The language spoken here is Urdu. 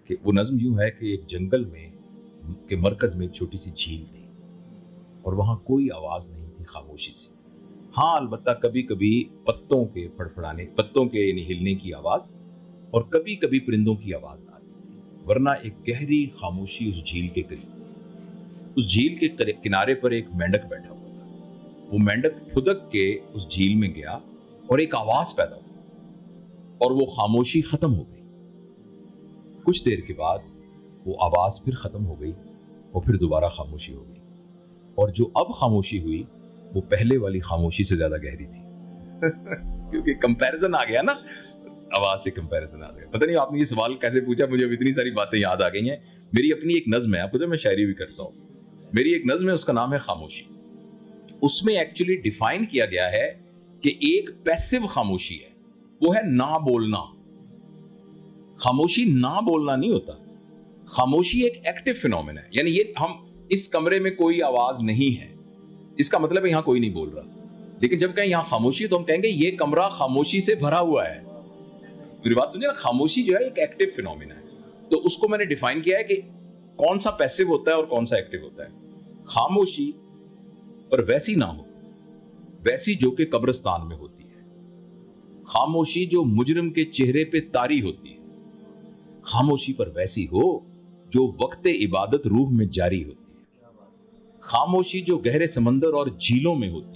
کہ وہ نظم یوں ہے کہ ایک جنگل میں کے مرکز میں ایک چھوٹی سی جھیل تھی اور وہاں کوئی آواز نہیں تھی، خاموشی سی. ہاں البتہ کبھی کبھی پتوں کے پھڑپھڑانے، پتوں کے یعنی ہلنے کی آواز، اور کبھی کبھی پرندوں کی آواز آتی تھی، ورنہ ایک گہری خاموشی اس جھیل کے قریب تھی. اس جھیل کے کنارے پر ایک مینڈک بیٹھا ہوا تھا. وہ مینڈک پھدک کے اس جھیل میں گیا اور ایک آواز پیدا ہوئی اور وہ خاموشی ختم ہو گئی. کچھ دیر کے بعد وہ آواز پھر ختم ہو گئی اور پھر دوبارہ خاموشی ہو گئی، اور جو اب خاموشی ہوئی وہ پہلے والی خاموشی سے زیادہ گہری تھی. کیونکہ کمپیریزن آ گیا نا، آواز سے کمپیریزن آ گیا. پتہ نہیں آپ نے یہ سوال کیسے پوچھا، مجھے اب اتنی ساری باتیں یاد آ گئی ہیں. میری اپنی ایک نظم ہے، آپ کو میں شاعری بھی کرتا ہوں، میری ایک نظم ہے، اس کا نام ہے خاموشی. اس میں ایکچولی ڈیفائن کیا گیا ہے کہ ایک پیسو خاموشی ہے، وہ ہے نہ بولنا. خاموشی نہ بولنا نہیں ہوتا، خاموشی ایک ایکٹیو فینومین ہے. یعنی یہ ہم اس کمرے میں کوئی آواز نہیں ہے، اس کا مطلب ہے یہاں کوئی نہیں بول رہا. لیکن جب کہیں یہاں خاموشی ہے تو ہم کہیں گے یہ کمرہ خاموشی سے بھرا ہوا ہے. میری بات سمجھے نا، خاموشی جو ہے ایک ایکٹیو فینومین ہے. تو اس کو میں نے ڈیفائن کیا ہے کہ کون سا پیسو ہوتا ہے اور کون سا ایکٹیو ہوتا ہے. خاموشی پر ویسی نہ ہو ویسی جو کہ قبرستان میں ہوتی ہے. خاموشی جو مجرم کے چہرے پہ طاری ہوتی ہے. خاموشی پر ویسی ہو جو وقت عبادت روح میں جاری ہوتی ہے. خاموشی جو گہرے سمندر اور جھیلوں میں ہوتی ہے.